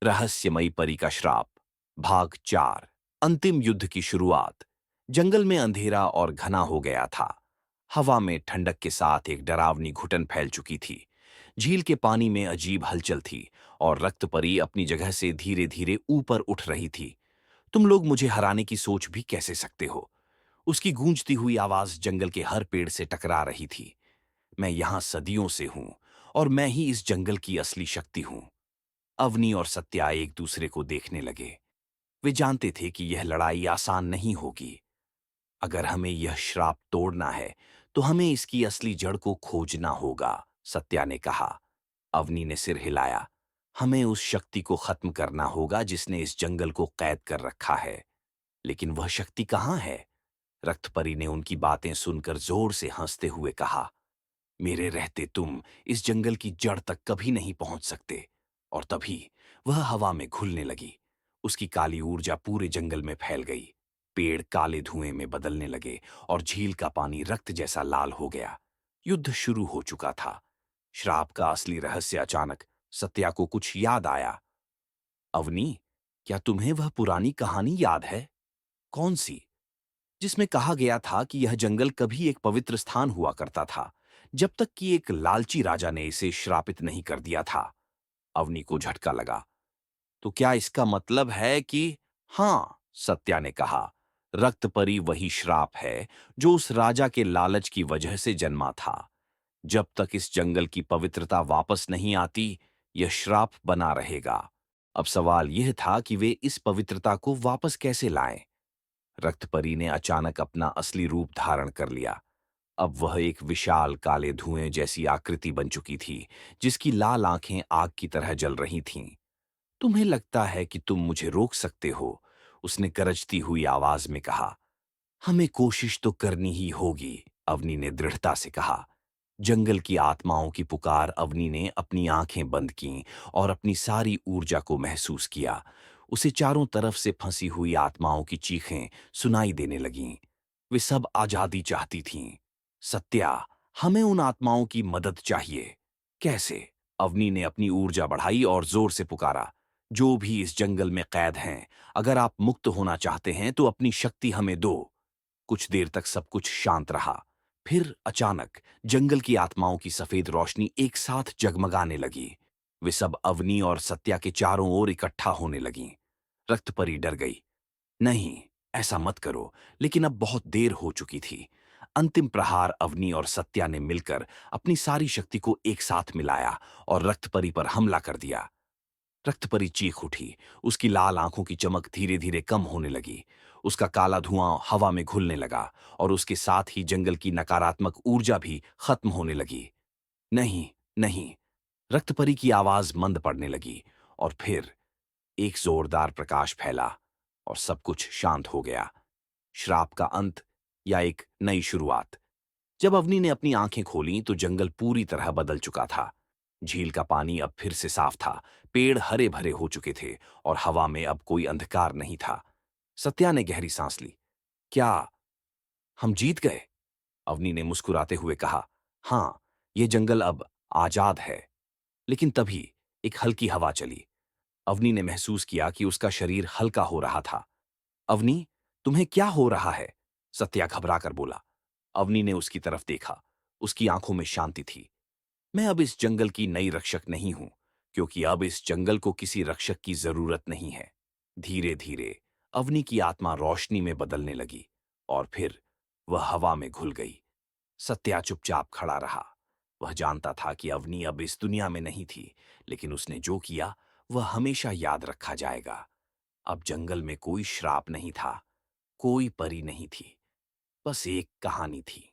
रहस्यमयी परी का श्राप। भाग 4। अंतिम युद्ध की शुरुआत। जंगल में अंधेरा और घना हो गया था। हवा में ठंडक के साथ एक डरावनी घुटन फैल चुकी थी। झील के पानी में अजीब हलचल थी और रक्त परी अपनी जगह से धीरे धीरे ऊपर उठ रही थी। तुम लोग मुझे हराने की सोच भी कैसे सकते हो? उसकी गूंजती हुई आवाज जंगल के हर पेड़ से टकरा रही थी। मैं यहां सदियों से हूं और मैं ही इस जंगल की असली शक्ति हूं। अवनी और सत्या एक दूसरे को देखने लगे। वे जानते थे कि यह लड़ाई आसान नहीं होगी। अगर हमें यह श्राप तोड़ना है तो हमें इसकी असली जड़ को खोजना होगा, सत्या ने कहा। अवनी ने सिर हिलाया। हमें उस शक्ति को खत्म करना होगा जिसने इस जंगल को कैद कर रखा है। लेकिन वह शक्ति कहाँ है? रक्तपरी ने उनकी बातें सुनकर जोर से हंसते हुए कहा, मेरे रहते तुम इस जंगल की जड़ तक कभी नहीं पहुंच सकते। और तभी वह हवा में घुलने लगी। उसकी काली ऊर्जा पूरे जंगल में फैल गई। पेड़ काले धुएं में बदलने लगे और झील का पानी रक्त जैसा लाल हो गया। युद्ध शुरू हो चुका था। श्राप का असली रहस्य अचानक सत्या को कुछ याद आया। अवनी, क्या तुम्हें वह पुरानी कहानी याद है? कौन सी? जिसमें कहा गया था कि यह जंगल कभी एक पवित्र स्थान हुआ करता था, जब तक कि एक लालची राजा ने इसे श्रापित नहीं कर दिया था। अवनी को झटका लगा। तो क्या इसका मतलब है कि? हाँ, सत्या ने कहा। रक्तपरी वही श्राप है जो उस राजा के लालच की वजह से जन्मा था। जब तक इस जंगल की पवित्रता वापस नहीं आती, यह श्राप बना रहेगा। अब सवाल यह था कि वे इस पवित्रता को वापस कैसे लाएं। रक्तपरी ने अचानक अपना असली रूप धारण कर लिया। अब वह एक विशाल काले धुएं जैसी आकृति बन चुकी थी, जिसकी लाल आंखें आग की तरह जल रही थीं। तुम्हें लगता है कि तुम मुझे रोक सकते हो? उसने गरजती हुई आवाज में कहा। हमें कोशिश तो करनी ही होगी, अवनी ने दृढ़ता से कहा। जंगल की आत्माओं की पुकार। अवनी ने अपनी आंखें बंद कीं और अपनी सारी ऊर्जा को महसूस किया। उसे चारों तरफ से फंसी हुई आत्माओं की चीखें सुनाई देने लगीं। वे सब आजादी चाहती थीं। सत्या, हमें उन आत्माओं की मदद चाहिए। कैसे? अवनी ने अपनी ऊर्जा बढ़ाई और जोर से पुकारा। जो भी इस जंगल में कैद हैं, अगर आप मुक्त होना चाहते हैं तो अपनी शक्ति हमें दो। कुछ देर तक सब कुछ शांत रहा। फिर अचानक जंगल की आत्माओं की सफेद रोशनी एक साथ जगमगाने लगी। वे सब अवनी और सत्या के चारों ओर इकट्ठा होने लगीं। रक्तपरी डर गई। नहीं, ऐसा मत करो। लेकिन अब बहुत देर हो चुकी थी। अंतिम प्रहार। अवनी और सत्या ने मिलकर अपनी सारी शक्ति को एक साथ मिलाया और रक्तपरी पर हमला कर दिया। रक्तपरी चीख उठी। उसकी लाल आंखों की चमक धीरे धीरे कम होने लगी। उसका काला धुआं हवा में घुलने लगा और उसके साथ ही जंगल की नकारात्मक ऊर्जा भी खत्म होने लगी। नहीं, नहीं। रक्तपरी की आवाज मंद पड़ने लगी और फिर एक जोरदार प्रकाश फैला और सब कुछ शांत हो गया। श्राप का अंत या एक नई शुरुआत। जब अवनी ने अपनी आंखें खोलीं तो जंगल पूरी तरह बदल चुका था। झील का पानी अब फिर से साफ था। पेड़ हरे भरे हो चुके थे और हवा में अब कोई अंधकार नहीं था। सत्या ने गहरी सांस ली। क्या हम जीत गए? अवनी ने मुस्कुराते हुए कहा। हाँ, ये जंगल अब आजाद है। लेकिन तभी एक हल्की हवा चली। अवनी ने महसूस किया कि उसका शरीर हल्का हो रहा था। अवनी, तुम्हें क्या हो रहा है? सत्या घबरा कर बोला। अवनी ने उसकी तरफ देखा। उसकी आंखों में शांति थी। मैं अब इस जंगल की नई रक्षक नहीं हूं, क्योंकि अब इस जंगल को किसी रक्षक की जरूरत नहीं है। धीरे धीरे अवनी की आत्मा रोशनी में बदलने लगी और फिर वह हवा में घुल गई। सत्या चुपचाप खड़ा रहा। वह जानता था कि अवनी अब इस दुनिया में नहीं थी, लेकिन उसने जो किया वह हमेशा याद रखा जाएगा। अब जंगल में कोई श्राप नहीं था, कोई परी नहीं थी, बस एक कहानी थी।